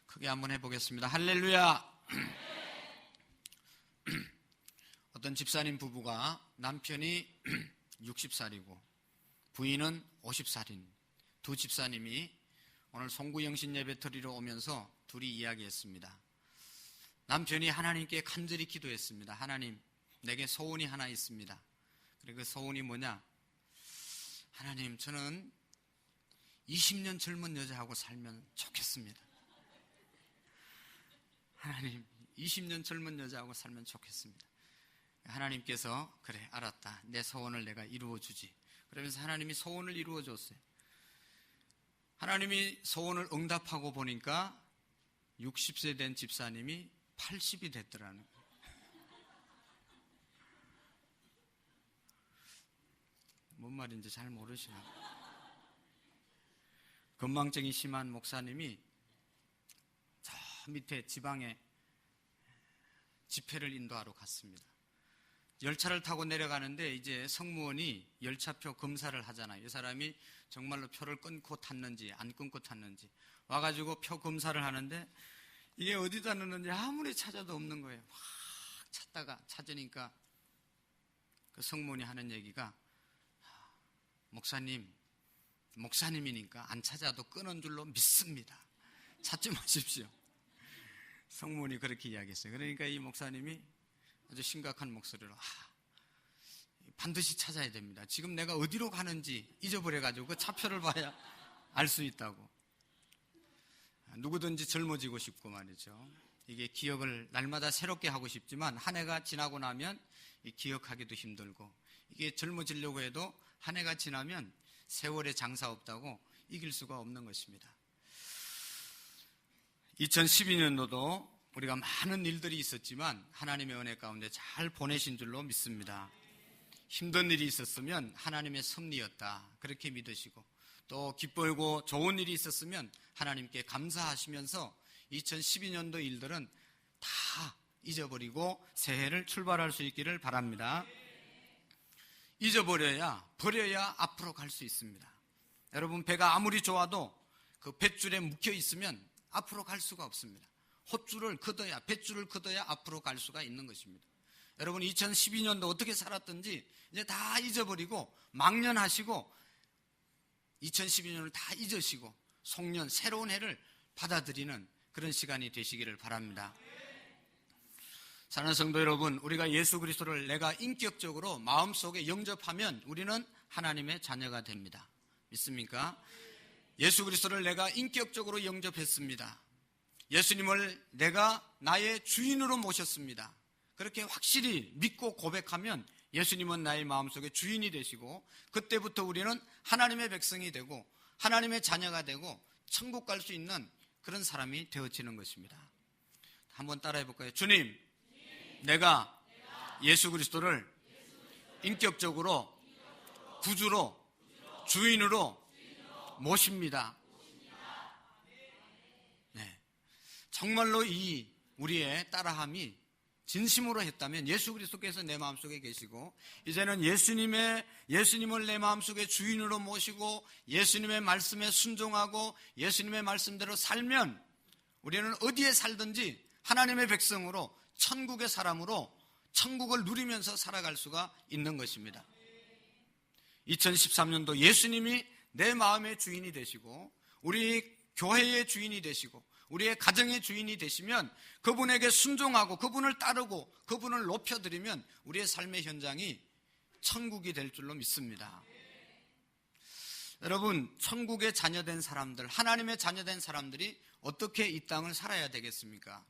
크게 한번 해보겠습니다. 할렐루야. 어떤 집사님 부부가 남편이 60살이고 부인은 50살인 두 집사님이 오늘 송구영신 예배 드리러 오면서 둘이 이야기했습니다. 남편이 하나님께 간절히 기도했습니다. 하나님, 내게 소원이 하나 있습니다. 그리고 그 소원이 뭐냐? 하나님, 저는 20년 젊은 여자하고 살면 좋겠습니다. 하나님, 20년 젊은 여자하고 살면 좋겠습니다. 하나님께서 그래, 알았다. 내 소원을 내가 이루어주지. 그러면서 하나님이 소원을 이루어줬어요. 하나님이 소원을 응답하고 보니까 60세 된 집사님이 80이 됐더라는 거예요. 뭔 말인지 잘 모르시나. 건망증이 심한 목사님이 저 밑에 지방에 집회를 인도하러 갔습니다. 열차를 타고 내려가는데 이제 승무원이 열차표 검사를 하잖아요. 이 사람이 정말로 표를 끊고 탔는지 안 끊고 탔는지 와가지고 표 검사를 하는데 이게 어디다 넣는지 아무리 찾아도 없는 거예요. 막 찾다가 찾으니까 그 승무원이 하는 얘기가 목사님이니까 안 찾아도 끊은 줄로 믿습니다. 찾지 마십시오. 성문이 그렇게 이야기했어요. 그러니까 이 목사님이 아주 심각한 목소리로 반드시 찾아야 됩니다. 지금 내가 어디로 가는지 잊어버려가지고 그 차표를 봐야 알 수 있다고. 누구든지 젊어지고 싶고 말이죠. 이게 기억을 날마다 새롭게 하고 싶지만 한 해가 지나고 나면 기억하기도 힘들고, 이게 젊어지려고 해도 한 해가 지나면 세월에 장사 없다고 이길 수가 없는 것입니다. 2012년도도 우리가 많은 일들이 있었지만 하나님의 은혜 가운데 잘 보내신 줄로 믿습니다. 힘든 일이 있었으면 하나님의 섭리였다, 그렇게 믿으시고, 또 기쁘고 좋은 일이 있었으면 하나님께 감사하시면서 2012년도 일들은 다 잊어버리고 새해를 출발할 수 있기를 바랍니다. 버려야 앞으로 갈 수 있습니다. 여러분, 배가 아무리 좋아도 그 뱃줄에 묶여 있으면 앞으로 갈 수가 없습니다. 뱃줄을 걷어야 앞으로 갈 수가 있는 것입니다. 여러분, 2012년도 어떻게 살았든지 이제 다 잊어버리고 망년하시고 2012년을 다 잊으시고 송년, 새로운 해를 받아들이는 그런 시간이 되시기를 바랍니다. 사랑하는 성도 여러분, 우리가 예수 그리스도를 내가 인격적으로 마음속에 영접하면 우리는 하나님의 자녀가 됩니다. 믿습니까? 예수 그리스도를 내가 인격적으로 영접했습니다. 예수님을 내가 나의 주인으로 모셨습니다. 그렇게 확실히 믿고 고백하면 예수님은 나의 마음속에 주인이 되시고, 그때부터 우리는 하나님의 백성이 되고 하나님의 자녀가 되고 천국 갈 수 있는 그런 사람이 되어지는 것입니다. 한번 따라해 볼까요? 주님, 내가 예수 그리스도를 인격적으로 구주로 주인으로 모십니다. 네. 정말로 이 우리의 따라함이 진심으로 했다면 예수 그리스도께서 내 마음속에 계시고, 이제는 예수님을 내 마음속에 주인으로 모시고 예수님의 말씀에 순종하고 예수님의 말씀대로 살면 우리는 어디에 살든지 하나님의 백성으로, 천국의 사람으로 천국을 누리면서 살아갈 수가 있는 것입니다. 2013년도 예수님이 내 마음의 주인이 되시고 우리 교회의 주인이 되시고 우리의 가정의 주인이 되시면 그분에게 순종하고 그분을 따르고 그분을 높여드리면 우리의 삶의 현장이 천국이 될 줄로 믿습니다. 여러분, 천국의 자녀된 사람들, 하나님의 자녀된 사람들이 어떻게 이 땅을 살아야 되겠습니까?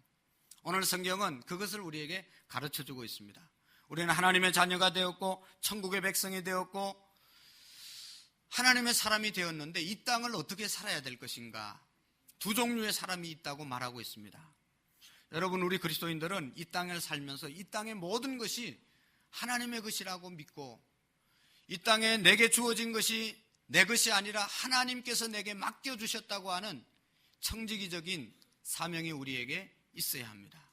오늘 성경은 그것을 우리에게 가르쳐주고 있습니다. 우리는 하나님의 자녀가 되었고 천국의 백성이 되었고 하나님의 사람이 되었는데 이 땅을 어떻게 살아야 될 것인가? 두 종류의 사람이 있다고 말하고 있습니다. 여러분, 우리 그리스도인들은 이 땅을 살면서 이 땅의 모든 것이 하나님의 것이라고 믿고, 이 땅에 내게 주어진 것이 내 것이 아니라 하나님께서 내게 맡겨주셨다고 하는 청지기적인 사명이 우리에게 있어야 합니다.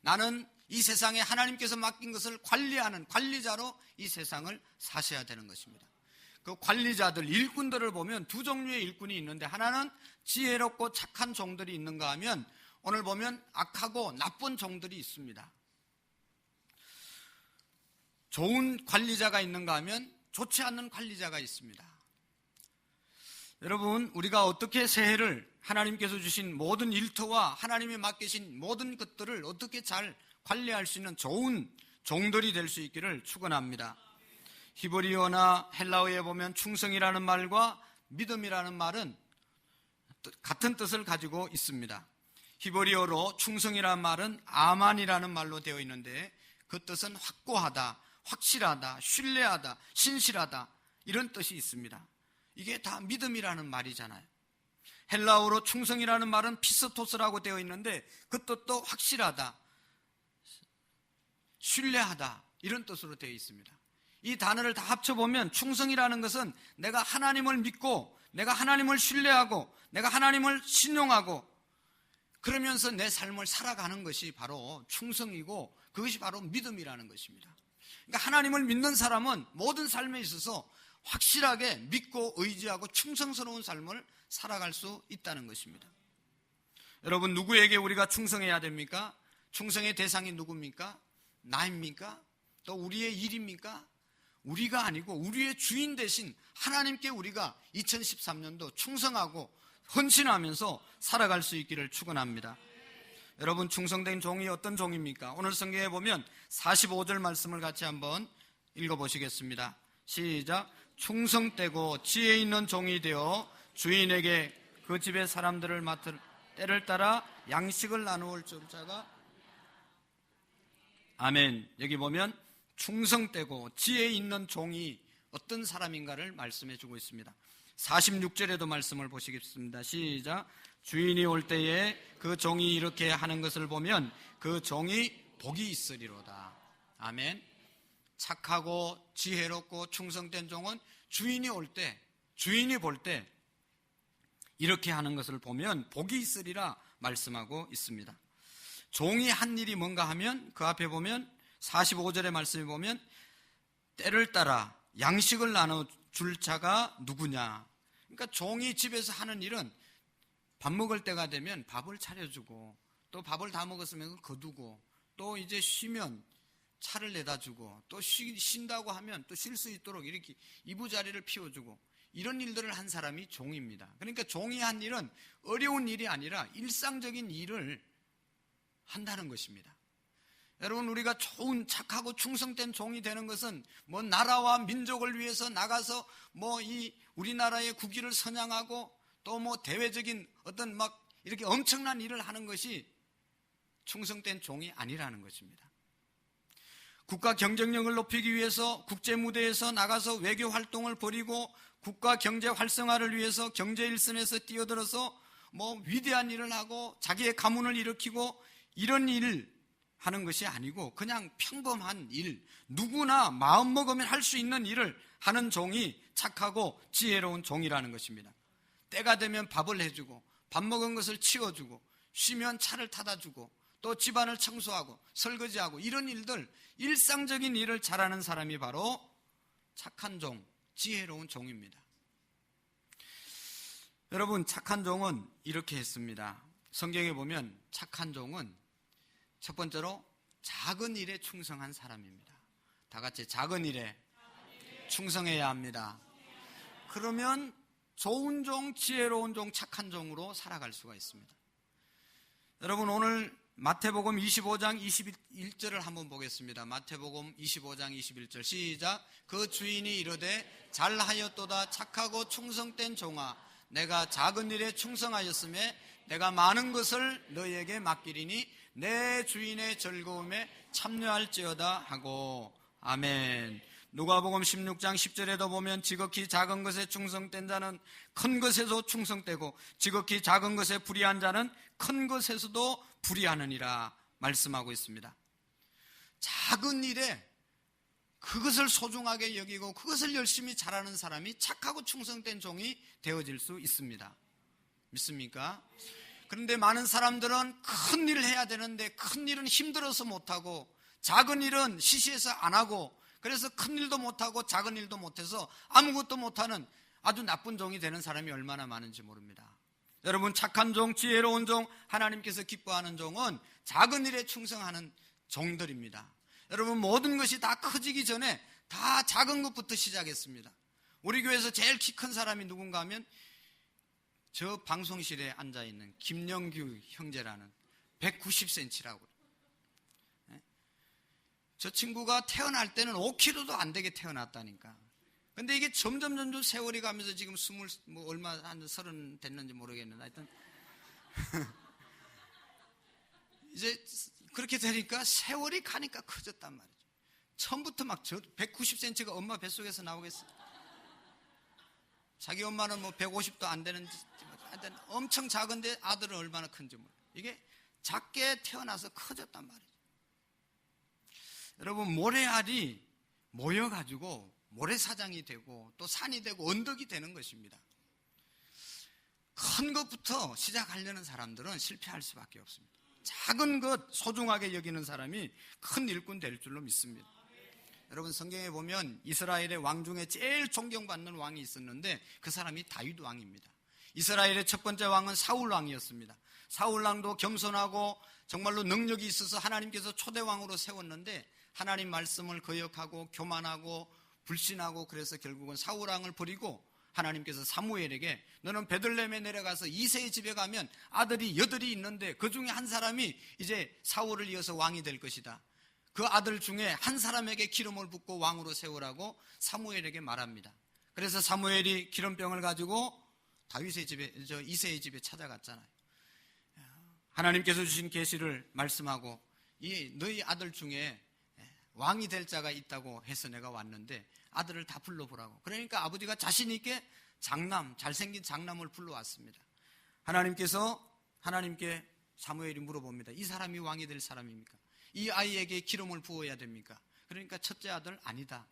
나는 이 세상에 하나님께서 맡긴 것을 관리하는 관리자로 이 세상을 사셔야 되는 것입니다. 그 관리자들, 일꾼들을 보면 두 종류의 일꾼이 있는데, 하나는 지혜롭고 착한 종들이 있는가 하면 오늘 보면 악하고 나쁜 종들이 있습니다. 좋은 관리자가 있는가 하면 좋지 않은 관리자가 있습니다. 여러분, 우리가 어떻게 새해를 하나님께서 주신 모든 일터와 하나님이 맡기신 모든 것들을 어떻게 잘 관리할 수 있는 좋은 종들이 될 수 있기를 축원합니다. 히브리어나 헬라어에 보면 충성이라는 말과 믿음이라는 말은 같은 뜻을 가지고 있습니다. 히브리어로 충성이라는 말은 아만이라는 말로 되어 있는데, 그 뜻은 확고하다, 확실하다, 신뢰하다, 신실하다, 이런 뜻이 있습니다. 이게 다 믿음이라는 말이잖아요. 헬라어로 충성이라는 말은 피스토스라고 되어 있는데, 그 뜻도 확실하다, 신뢰하다, 이런 뜻으로 되어 있습니다. 이 단어를 다 합쳐보면 충성이라는 것은 내가 하나님을 믿고, 내가 하나님을 신뢰하고, 내가 하나님을 신용하고, 그러면서 내 삶을 살아가는 것이 바로 충성이고, 그것이 바로 믿음이라는 것입니다. 그러니까 하나님을 믿는 사람은 모든 삶에 있어서 확실하게 믿고 의지하고 충성스러운 삶을 살아갈 수 있다는 것입니다. 여러분, 누구에게 우리가 충성해야 됩니까? 충성의 대상이 누굽니까? 나입니까? 또 우리의 일입니까? 우리가 아니고 우리의 주인 대신 하나님께 우리가 2013년도 충성하고 헌신하면서 살아갈 수 있기를 축원합니다. 여러분, 충성된 종이 어떤 종입니까? 오늘 성경에 보면 45절 말씀을 같이 한번 읽어보시겠습니다. 시작. 충성되고 지혜 있는 종이 되어 주인에게 그 집의 사람들을 맡을 때를 따라 양식을 나누어 줄 자가. 아멘. 여기 보면 충성되고 지혜 있는 종이 어떤 사람인가를 말씀해 주고 있습니다. 46절에도 말씀을 보시겠습니다. 시작. 주인이 올 때에 그 종이 이렇게 하는 것을 보면 그 종이 복이 있으리로다. 아멘. 착하고 지혜롭고 충성된 종은 주인이 올 때, 주인이 볼 때 이렇게 하는 것을 보면 복이 있으리라 말씀하고 있습니다. 종이 한 일이 뭔가 하면 그 앞에 보면 45절의 말씀에 보면 때를 따라 양식을 나눠줄 자가 누구냐. 그러니까 종이 집에서 하는 일은 밥 먹을 때가 되면 밥을 차려주고, 또 밥을 다 먹었으면 거두고, 또 이제 쉬면 차를 내다 주고, 또 쉰다고 하면 또 쉴 수 있도록 이렇게 이부자리를 피워주고, 이런 일들을 한 사람이 종입니다. 그러니까 종이 한 일은 어려운 일이 아니라 일상적인 일을 한다는 것입니다. 여러분, 우리가 좋은 착하고 충성된 종이 되는 것은 뭐 나라와 민족을 위해서 나가서 뭐 이 우리나라의 국위를 선양하고, 또 뭐 대외적인 어떤 막 이렇게 엄청난 일을 하는 것이 충성된 종이 아니라는 것입니다. 국가 경쟁력을 높이기 위해서 국제 무대에서 나가서 외교 활동을 벌이고, 국가 경제 활성화를 위해서 경제 일선에서 뛰어들어서 뭐 위대한 일을 하고 자기의 가문을 일으키고, 이런 일 하는 것이 아니고 그냥 평범한 일, 누구나 마음 먹으면 할 수 있는 일을 하는 종이 착하고 지혜로운 종이라는 것입니다. 때가 되면 밥을 해주고, 밥 먹은 것을 치워주고, 쉬면 차를 타다 주고, 또 집안을 청소하고 설거지하고, 이런 일들, 일상적인 일을 잘하는 사람이 바로 착한 종, 지혜로운 종입니다. 여러분, 착한 종은 이렇게 했습니다. 성경에 보면 착한 종은 첫 번째로 작은 일에 충성한 사람입니다. 다 같이 작은 일에 충성해야 합니다. 그러면 좋은 종, 지혜로운 종, 착한 종으로 살아갈 수가 있습니다. 여러분, 오늘 마태복음 25장 21절을 한번 보겠습니다. 마태복음 25장 21절 시작. 그 주인이 이르되 잘하였도다 착하고 충성된 종아, 내가 작은 일에 충성하였음에 내가 많은 것을 너희에게 맡기리니 내 주인의 즐거움에 참여할지어다 하고. 아멘. 누가복음 16장 10절에도 보면 지극히 작은 것에 충성된 자는 큰 것에도 충성되고, 지극히 작은 것에 불의한 자는 큰 것에서도 불의하느니라 말씀하고 있습니다. 작은 일에 그것을 소중하게 여기고 그것을 열심히 잘하는 사람이 착하고 충성된 종이 되어질 수 있습니다. 믿습니까? 그런데 많은 사람들은 큰 일을 해야 되는데 큰 일은 힘들어서 못하고, 작은 일은 시시해서 안 하고, 그래서 큰 일도 못하고 작은 일도 못해서 아무것도 못하는 아주 나쁜 종이 되는 사람이 얼마나 많은지 모릅니다. 여러분, 착한 종, 지혜로운 종, 하나님께서 기뻐하는 종은 작은 일에 충성하는 종들입니다. 여러분, 모든 것이 다 커지기 전에 다 작은 것부터 시작했습니다. 우리 교회에서 제일 키 큰 사람이 누군가 하면 저 방송실에 앉아있는 김영규 형제라는 190cm라고. 저 친구가 태어날 때는 5kg도 안 되게 태어났다니까. 근데 이게 점점 세월이 가면서 지금 얼마 한 30 됐는지 모르겠는데 하여튼 이제 그렇게 되니까 세월이 가니까 커졌단 말이죠. 처음부터 막 190cm가 엄마 뱃속에서 나오겠어. 자기 엄마는 뭐 150도 안 되는지 하여튼 엄청 작은데 아들은 얼마나 큰지 몰라요. 이게 작게 태어나서 커졌단 말이죠. 여러분, 모래알이 모여가지고 모래사장이 되고 또 산이 되고 언덕이 되는 것입니다. 큰 것부터 시작하려는 사람들은 실패할 수밖에 없습니다. 작은 것 소중하게 여기는 사람이 큰 일꾼 될 줄로 믿습니다. 여러분, 성경에 보면 이스라엘의 왕 중에 제일 존경받는 왕이 있었는데 그 사람이 다윗 왕입니다. 이스라엘의 첫 번째 왕은 사울 왕이었습니다. 사울 왕도 겸손하고 정말로 능력이 있어서 하나님께서 초대 왕으로 세웠는데 하나님 말씀을 거역하고 교만하고 불신하고 그래서 결국은 사울 왕을 버리고 하나님께서 사무엘에게 너는 베들레헴에 내려가서 이새의 집에 가면 아들이 8이 있는데 그 중에 한 사람이 이제 사울을 이어서 왕이 될 것이다. 그 아들 중에 한 사람에게 기름을 붓고 왕으로 세우라고 사무엘에게 말합니다. 그래서 사무엘이 기름병을 가지고 다윗의 집에, 이새의 집에 찾아갔잖아요. 하나님께서 주신 계시를 말씀하고 너희 아들 중에 왕이 될 자가 있다고 해서 내가 왔는데 아들을 다 불러보라고. 그러니까 아버지가 자신 있게 잘생긴 장남을 불러왔습니다. 하나님께 사무엘이 물어봅니다. 이 사람이 왕이 될 사람입니까? 이 아이에게 기름을 부어야 됩니까? 그러니까 첫째 아들 아니다.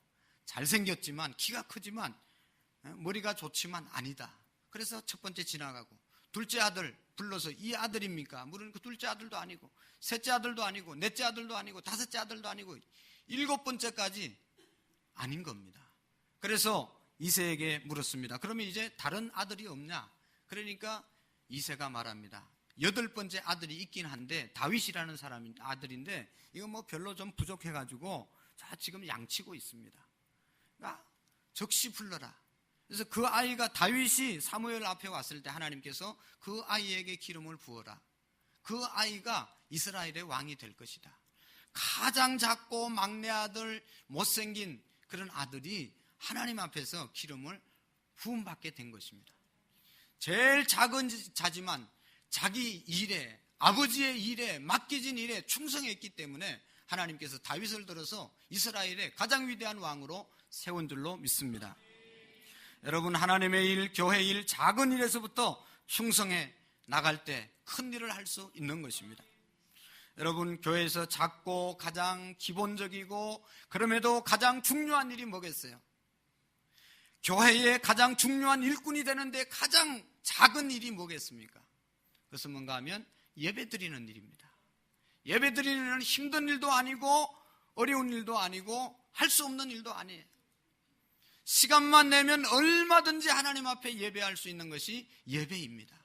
잘생겼지만 키가 크지만 머리가 좋지만 아니다. 그래서 첫 번째 지나가고 둘째 아들 불러서 이 아들입니까? 물으니까 둘째 아들도 아니고 셋째 아들도 아니고 넷째 아들도 아니고 다섯째 아들도 아니고 7번째까지 아닌 겁니다. 그래서 이새에게 물었습니다. 그러면 이제 다른 아들이 없냐? 그러니까 이새가 말합니다. 8번째 아들이 있긴 한데 다윗이라는 사람이 아들인데 이거 뭐 별로 좀 부족해가지고 자 지금 양치고 있습니다. 그러니까 적시 불러라. 그래서 그 아이가 다윗이 사무엘 앞에 왔을 때 하나님께서 그 아이에게 기름을 부어라. 그 아이가 이스라엘의 왕이 될 것이다. 가장 작고 막내 아들 못생긴 그런 아들이 하나님 앞에서 기름을 부음받게 된 것입니다. 제일 작은 자지만 자기 일에 아버지의 일에 맡겨진 일에 충성했기 때문에 하나님께서 다윗을 들어서 이스라엘의 가장 위대한 왕으로 세운 줄로 믿습니다. 여러분, 하나님의 일, 교회 일, 작은 일에서부터 충성해 나갈 때 큰 일을 할 수 있는 것입니다. 여러분, 교회에서 작고 가장 기본적이고 그럼에도 가장 중요한 일이 뭐겠어요? 교회의 가장 중요한 일꾼이 되는데 가장 작은 일이 뭐겠습니까? 그것은 뭔가 하면 예배 드리는 일입니다. 예배 드리는 일은 힘든 일도 아니고 어려운 일도 아니고 할 수 없는 일도 아니에요. 시간만 내면 얼마든지 하나님 앞에 예배할 수 있는 것이 예배입니다.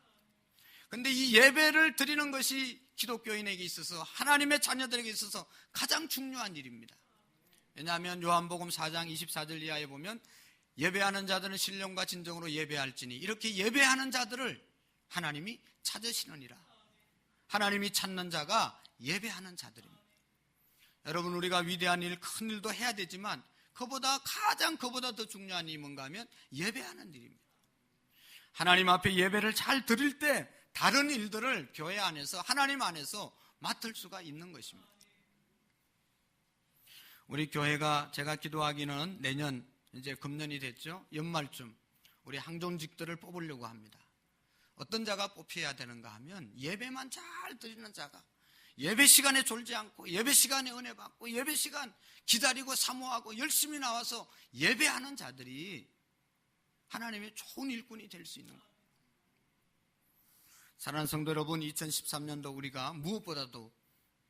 그런데 이 예배를 드리는 것이 기독교인에게 있어서 하나님의 자녀들에게 있어서 가장 중요한 일입니다. 왜냐하면 요한복음 4장 24절 이하에 보면 예배하는 자들은 신령과 진정으로 예배할지니 이렇게 예배하는 자들을 하나님이 찾으시느니라. 하나님이 찾는 자가 예배하는 자들입니다. 여러분, 우리가 위대한 일, 큰 일도 해야 되지만 그보다 더 중요한 일이 뭔가 하면 예배하는 일입니다. 하나님 앞에 예배를 잘 드릴 때 다른 일들을 교회 안에서 하나님 안에서 맡을 수가 있는 것입니다. 우리 교회가 제가 기도하기는 내년 이제 금년이 됐죠. 연말쯤 우리 항존직들을 뽑으려고 합니다. 어떤 자가 뽑혀야 되는가 하면 예배만 잘 드리는 자가, 예배 시간에 졸지 않고 예배 시간에 은혜 받고 예배 시간 기다리고 사모하고 열심히 나와서 예배하는 자들이 하나님의 좋은 일꾼이 될 수 있는 거예요. 사랑하는 성도 여러분, 2013년도 우리가 무엇보다도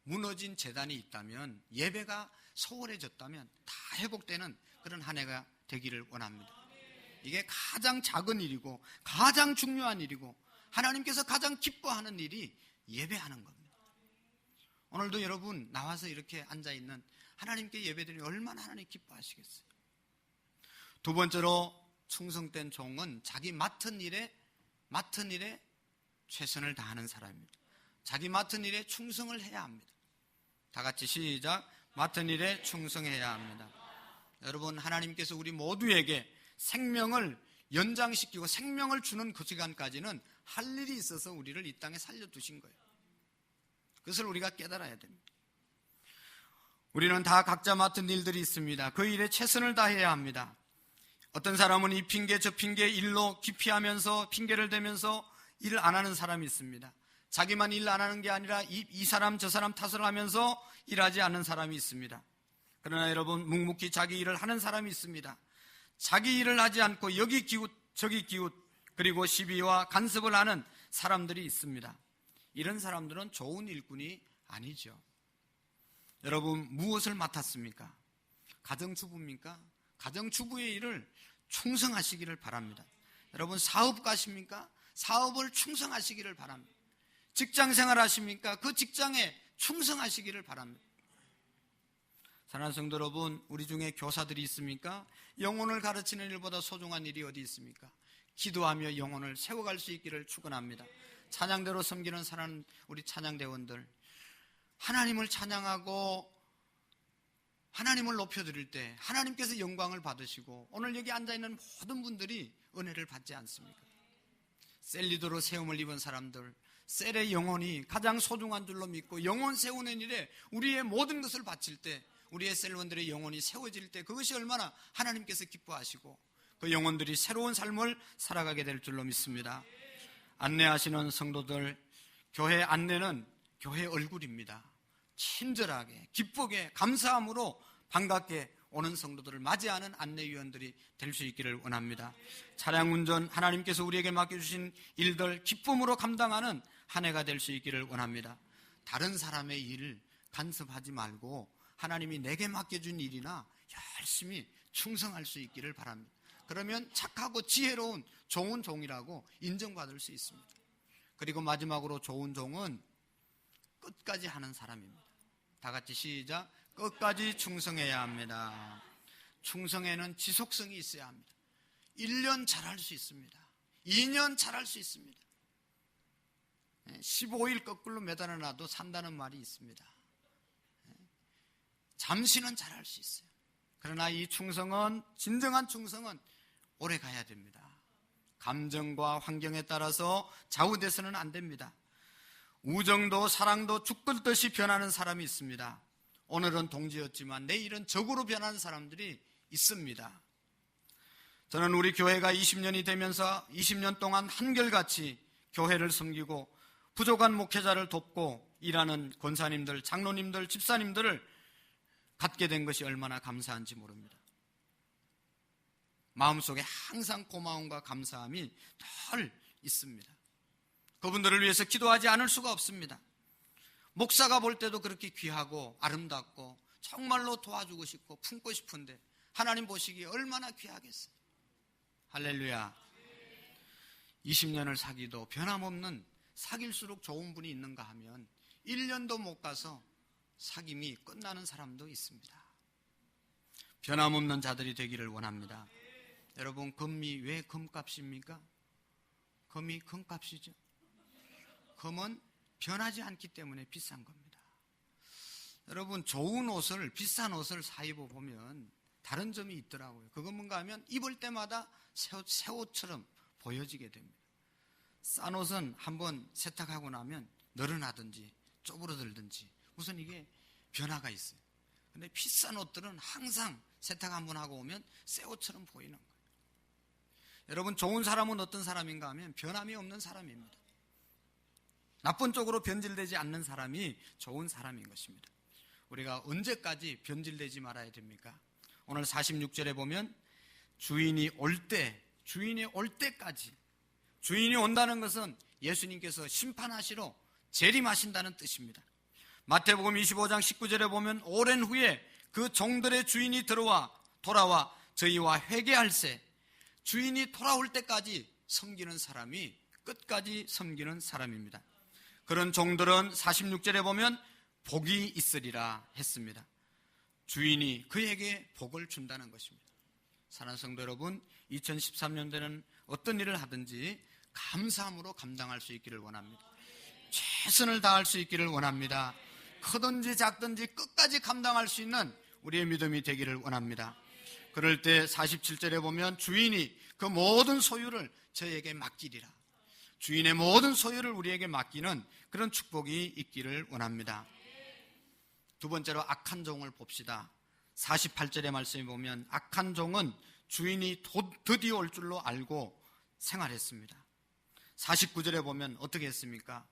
무너진 재단이 있다면 예배가 소홀해졌다면 다 회복되는 그런 한 해가 되기를 원합니다. 이게 가장 작은 일이고 가장 중요한 일이고 하나님께서 가장 기뻐하는 일이 예배하는 겁니다. 오늘도 여러분 나와서 이렇게 앉아있는 하나님께 예배드리니 얼마나 하나님 기뻐하시겠어요. 두 번째로 충성된 종은 자기 맡은 일에 최선을 다하는 사람입니다. 자기 맡은 일에 충성을 해야 합니다. 다 같이 시작. 맡은 일에 충성해야 합니다. 여러분, 하나님께서 우리 모두에게 생명을 연장시키고 생명을 주는 그 시간까지는 할 일이 있어서 우리를 이 땅에 살려두신 거예요. 그것을 우리가 깨달아야 됩니다. 우리는 다 각자 맡은 일들이 있습니다. 그 일에 최선을 다해야 합니다. 어떤 사람은 이 핑계 저 핑계 일로 기피하면서 핑계를 대면서 일을 안 하는 사람이 있습니다. 자기만 일 안 하는 게 아니라 이 사람 저 사람 탓을 하면서 일하지 않는 사람이 있습니다. 그러나 여러분, 묵묵히 자기 일을 하는 사람이 있습니다. 자기 일을 하지 않고 여기 기웃 저기 기웃 그리고 시비와 간섭을 하는 사람들이 있습니다. 이런 사람들은 좋은 일꾼이 아니죠. 여러분, 무엇을 맡았습니까? 가정주부입니까? 가정주부의 일을 충성하시기를 바랍니다. 여러분, 사업가십니까? 사업을 충성하시기를 바랍니다. 직장생활 하십니까? 그 직장에 충성하시기를 바랍니다. 사랑하는 성도 여러분, 우리 중에 교사들이 있습니까? 영혼을 가르치는 일보다 소중한 일이 어디 있습니까? 기도하며 영혼을 세워갈 수 있기를 축원합니다. 찬양대로 섬기는 사랑하는 우리 찬양대원들, 하나님을 찬양하고 하나님을 높여드릴 때 하나님께서 영광을 받으시고 오늘 여기 앉아있는 모든 분들이 은혜를 받지 않습니까? 셀리도로 세움을 입은 사람들, 셀의 영혼이 가장 소중한 줄로 믿고 영혼 세우는 일에 우리의 모든 것을 바칠 때, 우리의 셀원들의 영혼이 세워질 때 그것이 얼마나 하나님께서 기뻐하시고 그 영혼들이 새로운 삶을 살아가게 될 줄로 믿습니다. 안내하시는 성도들, 교회 안내는 교회 얼굴입니다. 친절하게 기쁘게 감사함으로 반갑게 오는 성도들을 맞이하는 안내위원들이 될 수 있기를 원합니다. 차량 운전, 하나님께서 우리에게 맡겨주신 일들 기쁨으로 감당하는 한 해가 될 수 있기를 원합니다. 다른 사람의 일을 간섭하지 말고 하나님이 내게 맡겨준 일이나 열심히 충성할 수 있기를 바랍니다. 그러면 착하고 지혜로운 좋은 종이라고 인정받을 수 있습니다. 그리고 마지막으로 좋은 종은 끝까지 하는 사람입니다. 다 같이 시작. 끝까지 충성해야 합니다. 충성에는 지속성이 있어야 합니다. 1년 잘할 수 있습니다. 2년 잘할 수 있습니다. 15일 거꾸로 매달아 놔도 산다는 말이 있습니다. 잠시는 잘할 수 있어요. 그러나 이 충성은, 진정한 충성은 오래 가야 됩니다. 감정과 환경에 따라서 좌우돼서는 안 됩니다. 우정도 사랑도 죽을 듯이 변하는 사람이 있습니다. 오늘은 동지였지만 내일은 적으로 변하는 사람들이 있습니다. 저는 우리 교회가 20년이 되면서 20년 동안 한결같이 교회를 섬기고 부족한 목회자를 돕고 일하는 권사님들, 장로님들, 집사님들을 갖게 된 것이 얼마나 감사한지 모릅니다. 마음속에 항상 고마움과 감사함이 늘 있습니다. 그분들을 위해서 기도하지 않을 수가 없습니다. 목사가 볼 때도 그렇게 귀하고 아름답고 정말로 도와주고 싶고 품고 싶은데 하나님 보시기에 얼마나 귀하겠어요. 할렐루야. 20년을 사귀도 변함없는, 사귈수록 좋은 분이 있는가 하면 1년도 못 가서 사귐이 끝나는 사람도 있습니다. 변함없는 자들이 되기를 원합니다. 여러분, 금이 왜 금값입니까? 금이 금값이죠. 금은 변하지 않기 때문에 비싼 겁니다. 여러분, 좋은 옷을, 비싼 옷을 사 입어보면 다른 점이 있더라고요. 그건 뭔가 하면 입을 때마다 새 옷처럼 보여지게 됩니다. 싼 옷은 한번 세탁하고 나면 늘어나든지 쪼그러들든지 무슨 이게 변화가 있어요. 근데 비싼 옷들은 항상 세탁 한번 하고 오면 새 옷처럼 보이는 거예요. 여러분, 좋은 사람은 어떤 사람인가 하면 변함이 없는 사람입니다. 나쁜 쪽으로 변질되지 않는 사람이 좋은 사람인 것입니다. 우리가 언제까지 변질되지 말아야 됩니까? 오늘 46절에 보면 주인이 올 때까지, 주인이 온다는 것은 예수님께서 심판하시러 재림하신다는 뜻입니다. 마태복음 25장 19절에 보면 오랜 후에 그 종들의 주인이 돌아와 저희와 회개할세. 주인이 돌아올 때까지 섬기는 사람이 끝까지 섬기는 사람입니다. 그런 종들은 46절에 보면 복이 있으리라 했습니다. 주인이 그에게 복을 준다는 것입니다. 사랑하는 성도 여러분, 2013년도에는 어떤 일을 하든지 감사함으로 감당할 수 있기를 원합니다. 최선을 다할 수 있기를 원합니다. 크든지 작든지 끝까지 감당할 수 있는 우리의 믿음이 되기를 원합니다. 그럴 때 47절에 보면 주인이 그 모든 소유를 저에게 맡기리라. 주인의 모든 소유를 우리에게 맡기는 그런 축복이 있기를 원합니다. 두 번째로 악한 종을 봅시다. 48절의 말씀에 보면 악한 종은 주인이 드디어 올 줄로 알고 생활했습니다. 49절에 보면 어떻게 했습니까?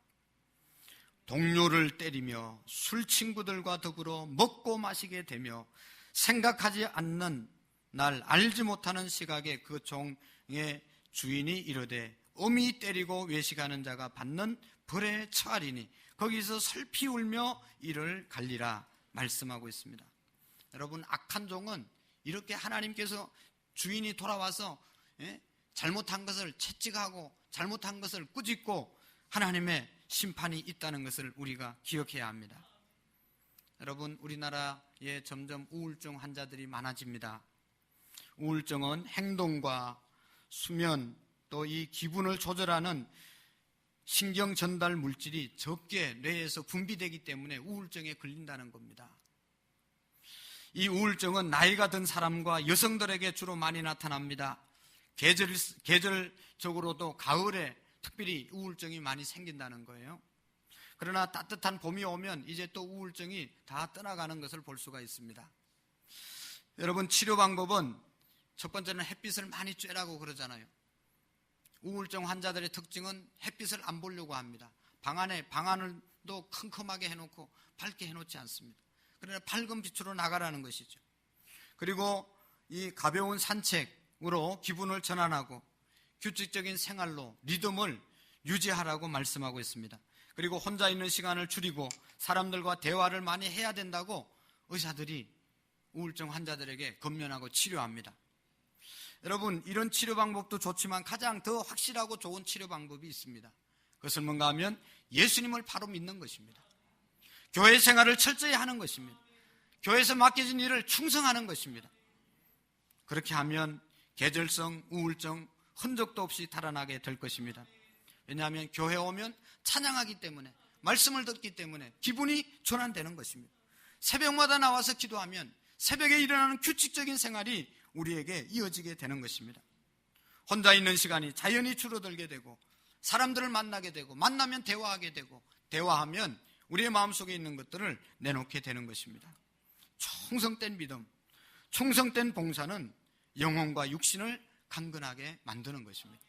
동료를 때리며 술 친구들과 더불어 먹고 마시게 되며 생각하지 않는 날 알지 못하는 시각에 그 종의 주인이 이르되 엄히 때리고 외식하는 자가 받는 벌에 처하리니 거기서 슬피 울며 이를 갈리라 말씀하고 있습니다. 여러분, 악한 종은 이렇게 하나님께서 주인이 돌아와서 잘못한 것을 채찍하고 잘못한 것을 꾸짖고 하나님의 심판이 있다는 것을 우리가 기억해야 합니다. 여러분, 우리나라에 점점 우울증 환자들이 많아집니다. 우울증은 행동과 수면 또 이 기분을 조절하는 신경 전달 물질이 적게 뇌에서 분비되기 때문에 우울증에 걸린다는 겁니다. 이 우울증은 나이가 든 사람과 여성들에게 주로 많이 나타납니다. 계절적으로도 가을에 특별히 우울증이 많이 생긴다는 거예요. 그러나 따뜻한 봄이 오면 이제 또 우울증이 다 떠나가는 것을 볼 수가 있습니다. 여러분, 치료 방법은 첫 번째는 햇빛을 많이 쬐라고 그러잖아요. 우울증 환자들의 특징은 햇빛을 안 보려고 합니다. 방안도 컴컴하게 해놓고 밝게 해놓지 않습니다. 그러나 밝은 빛으로 나가라는 것이죠. 그리고 이 가벼운 산책으로 기분을 전환하고 규칙적인 생활로 리듬을 유지하라고 말씀하고 있습니다. 그리고 혼자 있는 시간을 줄이고 사람들과 대화를 많이 해야 된다고 의사들이 우울증 환자들에게 권면하고 치료합니다. 여러분, 이런 치료 방법도 좋지만 가장 더 확실하고 좋은 치료 방법이 있습니다. 그것은 뭔가 하면 예수님을 바로 믿는 것입니다. 교회 생활을 철저히 하는 것입니다. 교회에서 맡겨진 일을 충성하는 것입니다. 그렇게 하면 계절성 우울증 흔적도 없이 달아나게 될 것입니다. 왜냐하면 교회에 오면 찬양하기 때문에, 말씀을 듣기 때문에 기분이 전환되는 것입니다. 새벽마다 나와서 기도하면 새벽에 일어나는 규칙적인 생활이 우리에게 이어지게 되는 것입니다. 혼자 있는 시간이 자연히 줄어들게 되고 사람들을 만나게 되고 만나면 대화하게 되고 대화하면 우리의 마음속에 있는 것들을 내놓게 되는 것입니다. 충성된 믿음, 충성된 봉사는 영혼과 육신을 강건하게 만드는 것입니다.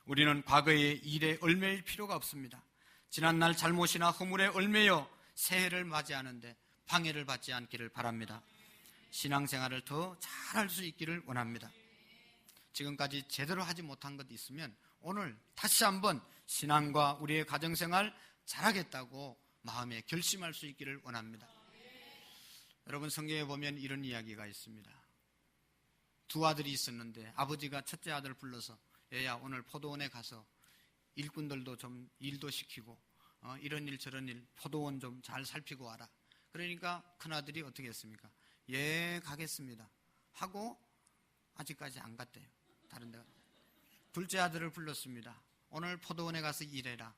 우리는 과거의 일에 얽매일 필요가 없습니다. 지난날 잘못이나 허물에 얽매여 새해를 맞이하는데 방해를 받지 않기를 바랍니다. 신앙생활을 더 잘할 수 있기를 원합니다. 지금까지 제대로 하지 못한 것 있으면 오늘 다시 한번 신앙과 우리의 가정생활 잘하겠다고 마음에 결심할 수 있기를 원합니다. 여러분, 성경에 보면 이런 이야기가 있습니다. 두 아들이 있었는데 아버지가 첫째 아들을 불러서 얘야, 오늘 포도원에 가서 일꾼들도 좀 일도 시키고 이런 일 저런 일 포도원 좀 잘 살피고 와라. 그러니까 큰아들이 어떻게 했습니까? 예, 가겠습니다 하고 아직까지 안 갔대요. 다른 데. 둘째 아들을 불렀습니다. 오늘 포도원에 가서 일해라.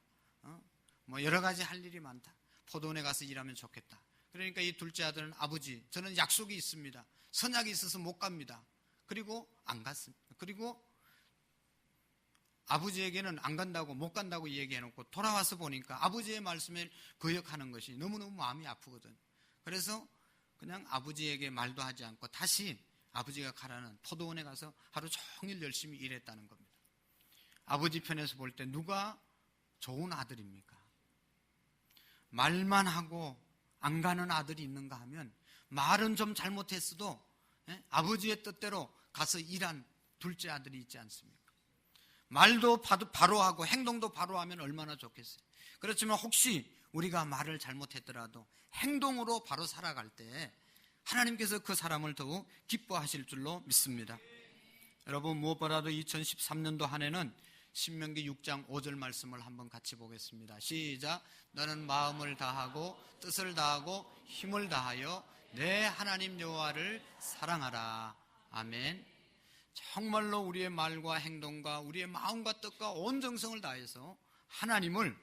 뭐 여러 가지 할 일이 많다. 포도원에 가서 일하면 좋겠다. 그러니까 이 둘째 아들은 아버지, 저는 약속이 있습니다. 선약이 있어서 못 갑니다. 그리고 안 갔습니다. 그리고 아버지에게는 안 간다고 못 간다고 얘기해놓고 돌아와서 보니까 아버지의 말씀에 거역하는 것이 너무너무 마음이 아프거든. 그래서 그냥 아버지에게 말도 하지 않고 다시 아버지가 가라는 포도원에 가서 하루 종일 열심히 일했다는 겁니다. 아버지 편에서 볼 때 누가 좋은 아들입니까? 말만 하고 안 가는 아들이 있는가 하면 말은 좀 잘못했어도 아버지의 뜻대로 가서 일한 둘째 아들이 있지 않습니까? 말도 바로 하고 행동도 바로 하면 얼마나 좋겠어요. 그렇지만 혹시 우리가 말을 잘못했더라도 행동으로 바로 살아갈 때 하나님께서 그 사람을 더욱 기뻐하실 줄로 믿습니다. 여러분, 무엇보다도 2013년도 한 해는 신명기 6장 5절 말씀을 한번 같이 보겠습니다. 시작. 너는 마음을 다하고 뜻을 다하고 힘을 다하여 내 하나님 여호와를 사랑하라. 아멘. 정말로 우리의 말과 행동과 우리의 마음과 뜻과 온 정성을 다해서 하나님을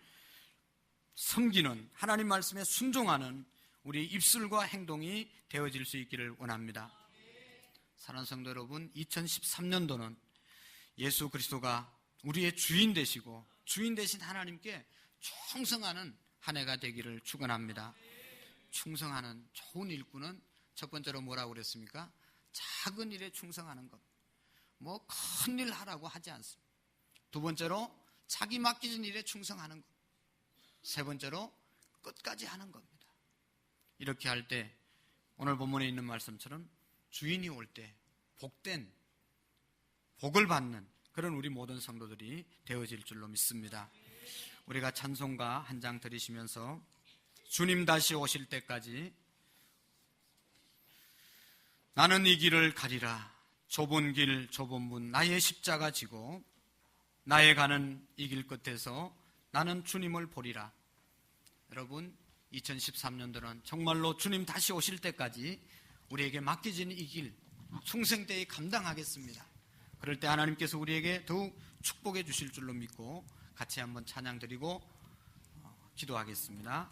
섬기는, 하나님 말씀에 순종하는 우리 입술과 행동이 되어질 수 있기를 원합니다. 사랑하는 성도 여러분, 2013년도는 예수 그리스도가 우리의 주인 되시고 주인 되신 하나님께 충성하는 한 해가 되기를 축원합니다. 충성하는 좋은 일꾼은 첫 번째로 뭐라고 그랬습니까? 작은 일에 충성하는 것. 뭐 큰 일 하라고 하지 않습니다. 두 번째로 자기 맡겨진 일에 충성하는 것. 세 번째로 끝까지 하는 겁니다. 이렇게 할 때 오늘 본문에 있는 말씀처럼 주인이 올 때 복된, 복을 받는 그런 우리 모든 성도들이 되어질 줄로 믿습니다. 우리가 찬송가 한 장 들으시면서 주님 다시 오실 때까지 나는 이 길을 가리라. 좁은 길 좁은 문 나의 십자가 지고 나의 가는 이 길 끝에서 나는 주님을 보리라. 여러분, 2013년도는 정말로 주님 다시 오실 때까지 우리에게 맡겨진 이 길 충성되이 감당하겠습니다. 그럴 때 하나님께서 우리에게 더욱 축복해 주실 줄로 믿고 같이 한번 찬양 드리고 기도하겠습니다.